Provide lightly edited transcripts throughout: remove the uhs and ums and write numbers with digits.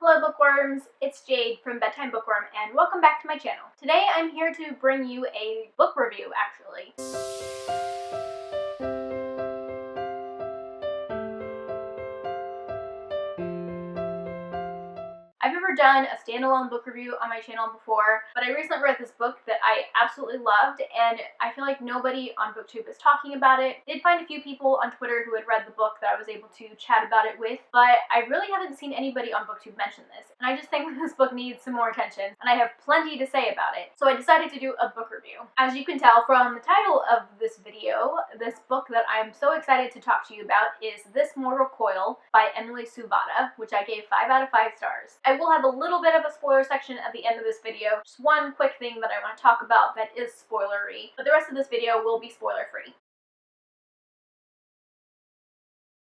Hello bookworms, it's Jade from Bedtime Bookworm and welcome back to my channel. Today I'm here to bring you a book review actually. I've never done a standalone book review on my channel before, but I recently read this book that I absolutely loved, and I feel like nobody on BookTube is talking about it. I did find a few people on Twitter who had read the book that I was able to chat about it with, but I really haven't seen anybody on BookTube mention this, and I just think this book needs some more attention, and I have plenty to say about it. So I decided to do a book review. As you can tell from the title of this video, this book that I'm so excited to talk to you about is This Mortal Coil by Emily Suvada, which I gave 5 out of 5 stars. I will have a little bit of a spoiler section at the end of this video, just one quick thing that I want to talk about that is spoilery, but the rest of this video will be spoiler free.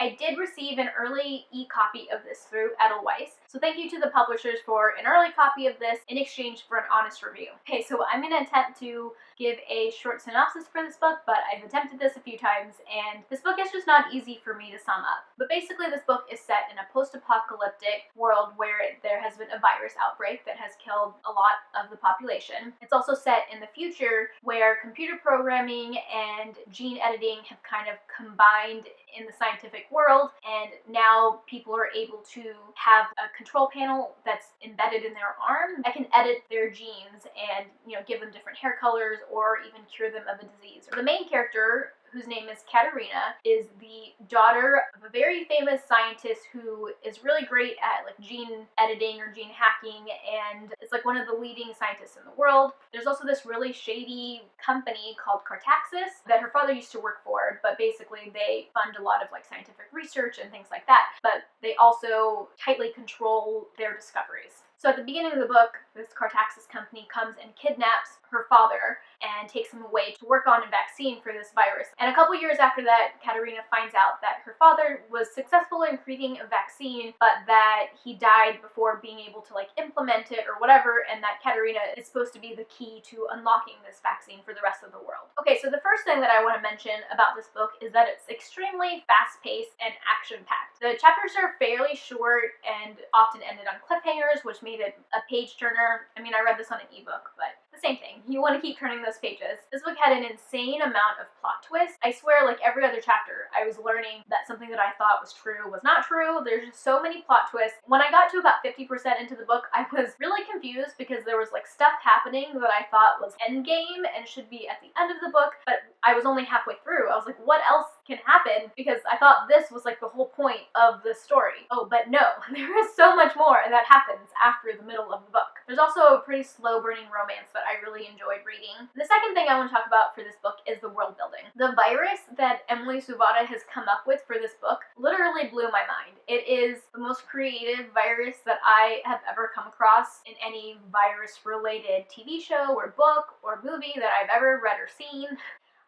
I did receive an early e-copy of this through Edelweiss, so thank you to the publishers for an early copy of this in exchange for an honest review. Okay, so I'm going to attempt to give a short synopsis for this book, but I've attempted this a few times, and this book is just not easy for me to sum up. But basically this book is set in a post-apocalyptic world where there has been a virus outbreak that has killed a lot of the population. It's also set in the future where computer programming and gene editing have kind of combined in the scientific world, and now people are able to have a control panel that's embedded in their arm that can edit their genes and, give them different hair colors or even cure them of a disease. The main character, whose name is Katerina, is the daughter of a very famous scientist who is really great at gene editing or gene hacking, and is one of the leading scientists in the world. There's also this really shady company called Cartaxis that her father used to work for, but basically they fund a lot of scientific research and things like that, but they also tightly control their discoveries. So at the beginning of the book, this Cartaxis company comes and kidnaps her father and takes him away to work on a vaccine for this virus. And a couple years after that, Katerina finds out that her father was successful in creating a vaccine, but that he died before being able to implement it or whatever, and that Katerina is supposed to be the key to unlocking this vaccine for the rest of the world. Okay, so the first thing that I want to mention about this book is that it's extremely fast-paced and action-packed. The chapters are fairly short and often ended on cliffhangers, which made it a page-turner. I mean, I read this on an ebook, but the same thing. You want to keep turning those pages. This book had an insane amount of plot twists. I swear, every other chapter, I was learning that something that I thought was true was not true. There's just so many plot twists. When I got to about 50% into the book, I was really confused because there was stuff happening that I thought was endgame and should be at the end of the book, but I was only halfway through. I was like, what else can happen? Because I thought this was the whole point of the story. Oh, but no, there is so much more that happens after the middle of the book. There's also a pretty slow burning romance that I really enjoyed reading. The second thing I want to talk about for this book is the world building. The virus that Emily Suvada has come up with for this book literally blew my mind. It is the most creative virus that I have ever come across in any virus-related TV show or book or movie that I've ever read or seen.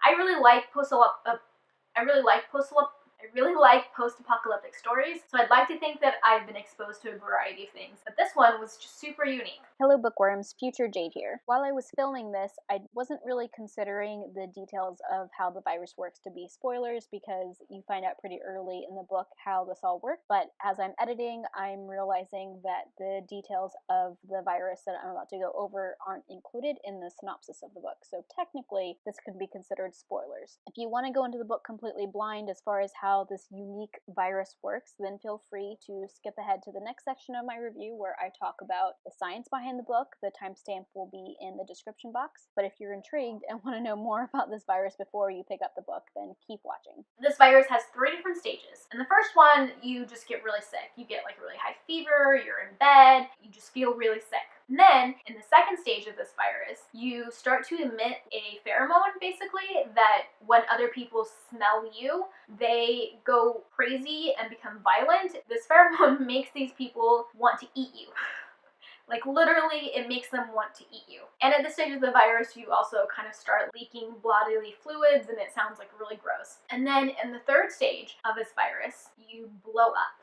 I really like post-apocalyptic stories, so I'd like to think that I've been exposed to a variety of things, but this one was just super unique. Hello bookworms, future Jade here. While I was filming this, I wasn't really considering the details of how the virus works to be spoilers because you find out pretty early in the book how this all works, but as I'm editing, I'm realizing that the details of the virus that I'm about to go over aren't included in the synopsis of the book, so technically this could be considered spoilers. If you want to go into the book completely blind as far as how this unique virus works, then feel free to skip ahead to the next section of my review where I talk about the science behind the book. The timestamp will be in the description box, but if you're intrigued and want to know more about this virus before you pick up the book, then keep watching. This virus has 3 different stages. In the first one, you just get really sick. You get really high fever, you're in bed, you just feel really sick. And then, in the second stage of this virus, you start to emit a pheromone, basically, that when other people smell you, they go crazy and become violent. This pheromone makes these people want to eat you. Literally, it makes them want to eat you. And at this stage of the virus, you also kind of start leaking bodily fluids, and it sounds really gross. And then in the third stage of this virus, you blow up.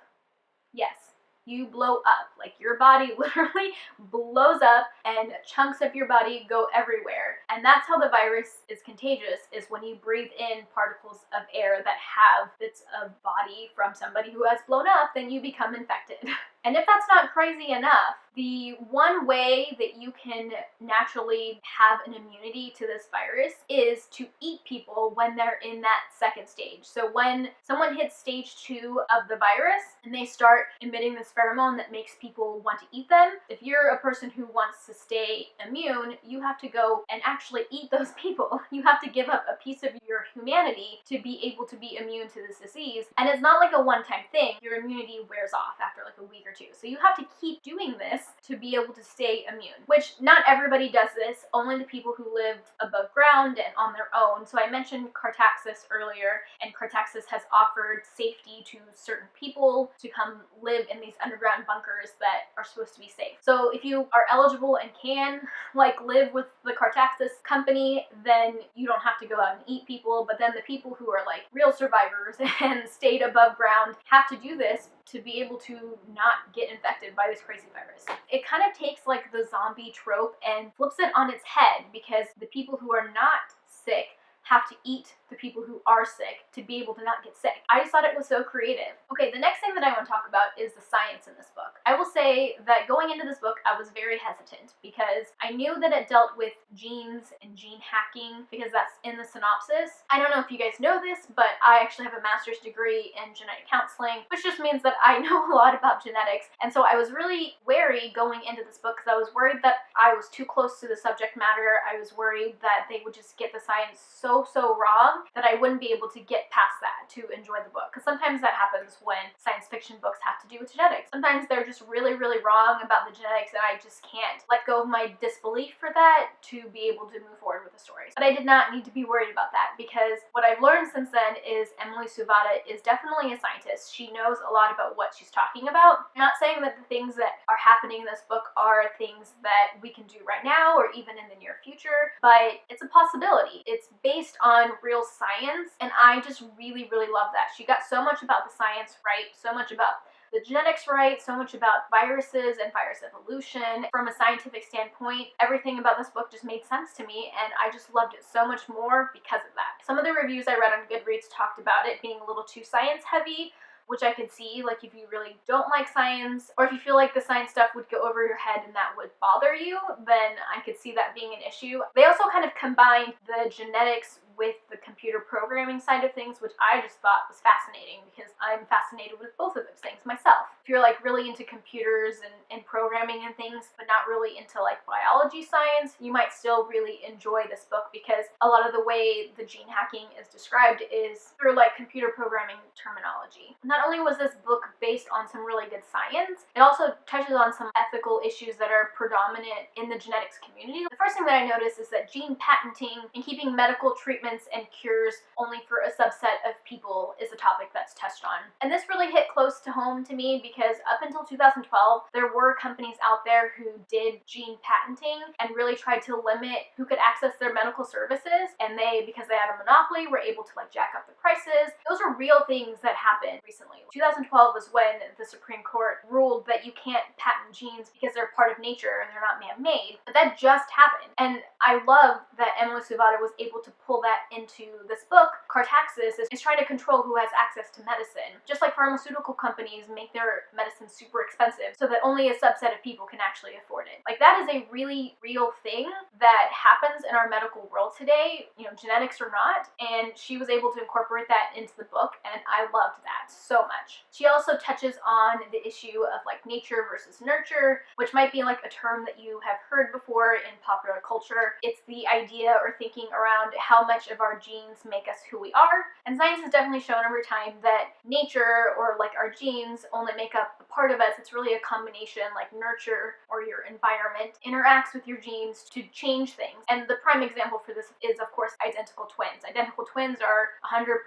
Yes, you blow up. Your body literally blows up and chunks of your body go everywhere. And that's how the virus is contagious, is when you breathe in particles of air that have bits of body from somebody who has blown up, then you become infected. And if that's not crazy enough, the one way that you can naturally have an immunity to this virus is to eat people when they're in that second stage. So when someone hits stage 2 of the virus and they start emitting this pheromone that makes people want to eat them, if you're a person who wants to stay immune, you have to go and actually eat those people. You have to give up a piece of your humanity to be able to be immune to this disease. And it's not like a one-time thing. Your immunity wears off after like a week or two. So you have to keep doing this to be able to stay immune, which not everybody does this, only the people who live above ground and on their own. So I mentioned Cartaxis earlier, and Cartaxis has offered safety to certain people to come live in these underground bunkers that are supposed to be safe. So if you are eligible and can like live with the Cartaxis company, then you don't have to go out and eat people, but then the people who are like real survivors and stayed above ground have to do this to be able to not get infected by this crazy virus. It kind of takes like the zombie trope and flips it on its head, because the people who are not sick have to eat the people who are sick to be able to not get sick. I just thought it was so creative. Okay, the next thing that I want to talk about is the science in this book. I will say that going into this book, I was very hesitant because I knew that it dealt with genes and gene hacking because that's in the synopsis. I don't know if you guys know this, but I actually have a master's degree in genetic counseling, which just means that I know a lot about genetics. And so I was really wary going into this book because I was worried that I was too close to the subject matter. I was worried that they would just get the science so wrong that I wouldn't be able to get past that to enjoy the book. Because sometimes that happens when science fiction books have to do with genetics. Sometimes they're just really wrong about the genetics, and I just can't let go of my disbelief for that to be able to move forward with the story. But I did not need to be worried about that, because what I've learned since then is Emily Suvada is definitely a scientist. She knows a lot about what she's talking about. I'm not saying that the things that are happening in this book are things that we can do right now or even in the near future, but it's a possibility. It's based on real science, and I just really love that. She got so much about the science right, so much about the genetics right, so much about viruses and virus evolution. From a scientific standpoint, everything about this book just made sense to me, and I just loved it so much more because of that. Some of the reviews I read on Goodreads talked about it being a little too science heavy, which I could see, like if you really don't like science, or if you feel like the science stuff would go over your head and that would bother you, then I could see that being an issue. They also kind of combined the genetics with the computer programming side of things, which I just thought was fascinating because I'm fascinated with both of those things myself. If you're like really into computers and programming and things, but not really into like biology science, you might still really enjoy this book because a lot of the way the gene hacking is described is through like computer programming terminology. Not only was this book based on some really good science, it also touches on some ethical issues that are predominant in the genetics community. The first thing that I noticed is that gene patenting and keeping medical treatments and cures only for a subset of people is a topic that's touched on. And this really hit close to home to me because up until 2012, there were companies out there who did gene patenting and really tried to limit who could access their medical services, and they, because they had a monopoly, were able to like jack up the prices. Those are real things that happened recently. 2012 was when the Supreme Court ruled that you can't patent genes because they're part of nature and they're not man-made. But that just happened. And I love that Emily Suvada was able to pull that into this book. Cartaxis is trying to control who has access to medicine. Just like pharmaceutical companies make their medicine super expensive so that only a subset of people can actually afford it. Like, that is a really real thing that happens in our medical world today, you know, genetics or not, and she was able to incorporate that into the book, and I loved that so much. She also touches on the issue of like nature versus nurture, which might be like a term that you have heard before in popular culture. It's the idea or thinking around how much of our genes make us who we are, and science has definitely shown over time that nature or like our genes only make up a part of us. It's really a combination, like nurture or your environment interacts with your genes to change things. And the prime example for this is, of course, identical twins. Identical twins are 100%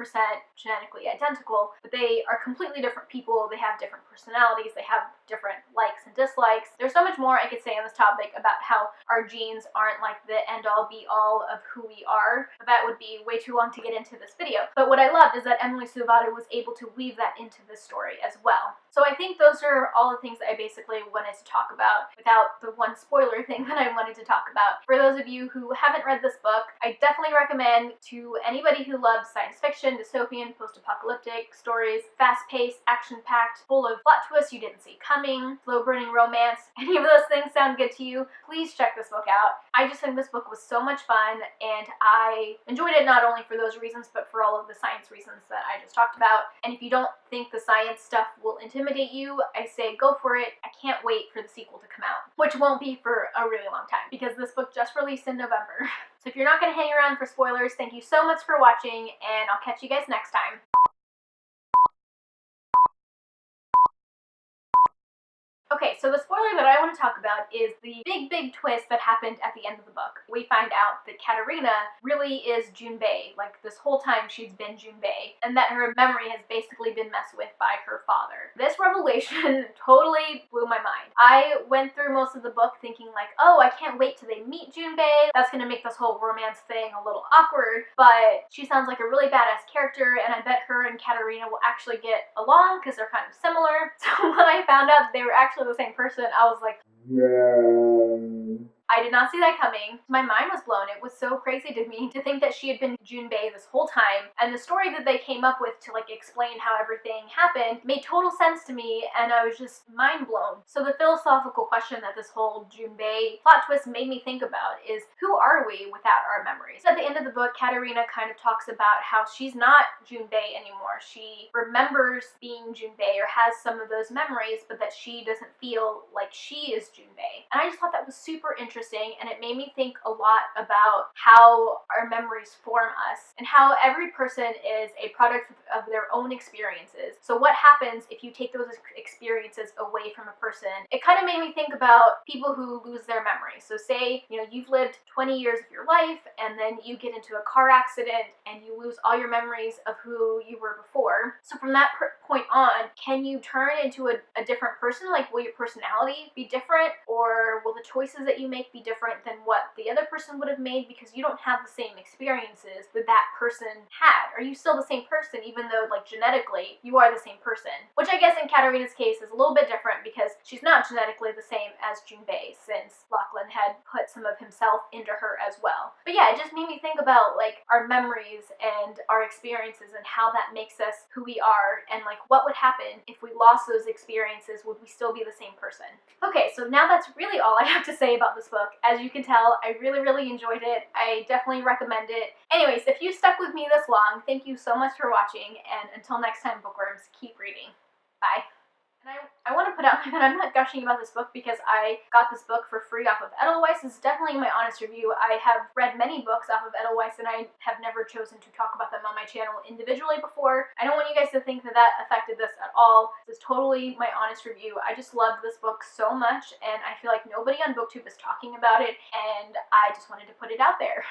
genetically identical, but they are completely different people. They have different personalities. They have different likes and dislikes. There's so much more I could say on this topic about how our genes aren't like the end-all be-all of who we are, but that would be way too long to get into this video. But what I loved is that Emily Suvada was able to weave that into this story as well. So I think those are all the things that I basically wanted to talk about without the one spoiler thing that I wanted to talk about. For those of you who haven't read this book, I definitely recommend to anybody who loves science fiction, dystopian, post-apocalyptic stories, fast-paced, action-packed, full of plot twists you didn't see coming, slow-burning romance. Any of those things sound good to you, please check this book out. I just think this book was so much fun, and I enjoyed it not only for those reasons, but for all of the science reasons that I just talked about. And if you don't think the science stuff will intimidate you, I say go for it. I can't wait for the sequel to come out, which won't be for a really long time because this book just released in November. So if you're not going to hang around for spoilers, thank you so much for watching, and I'll catch you guys next time. Okay, so the spoiler that I want to talk about is the big twist that happened at the end of the book. We find out that Katerina really is Junbei, like this whole time she's been Junbei, and that her memory has basically been messed with by her father. This revelation totally blew my mind. I went through most of the book thinking like, oh, I can't wait till they meet Junbei. That's gonna make this whole romance thing a little awkward, but she sounds like a really badass character, and I bet her and Katerina will actually get along because they're kind of similar. So when I found out that they were actually the same person, I was like, yeah. I did not see that coming. My mind was blown. It was so crazy to me to think that she had been Junbei this whole time, and the story that they came up with to like explain how everything happened made total sense to me, and I was just mind blown. So the philosophical question that this whole Junbei plot twist made me think about is, who are we without our memories? At the end of the book, Katerina kind of talks about how she's not Junbei anymore. She remembers being Junbei or has some of those memories, but that she doesn't feel like she is Junbei. And I just thought that was super interesting, and it made me think a lot about how our memories form us and how every person is a product of their own experiences. So what happens if you take those experiences away from a person? It kind of made me think about people who lose their memory. So say, you've lived 20 years of your life, and then you get into a car accident and you lose all your memories of who you were before. So from that point on, can you turn into a different person? Like, will your personality be different, or will the choices that you make be different than what the other person would have made because you don't have the same experiences that person had? Are you still the same person even though, like, genetically you are the same person? Which I guess in Katerina's case is a little bit different because she's not genetically the same as Junbei, since Lachlan had put some of himself into her as well. But yeah, it just made me think about like our memories and our experiences and how that makes us who we are, and like what would happen if we lost those experiences. Would we still be the same person? Okay, so now that's really all I have to say about this book. As you can tell, I really enjoyed it. I definitely recommend it. Anyways, if you stuck with me this long, thank you so much for watching, and until next time, bookworms, keep reading. Bye. And I want to put out that I'm not gushing about this book because I got this book for free off of Edelweiss. This is definitely my honest review. I have read many books off of Edelweiss, and I have never chosen to talk about them on my channel individually before. I don't want you guys to think that that affected this at all. This is totally my honest review. I just loved this book so much, and I feel like nobody on BookTube is talking about it, and I just wanted to put it out there.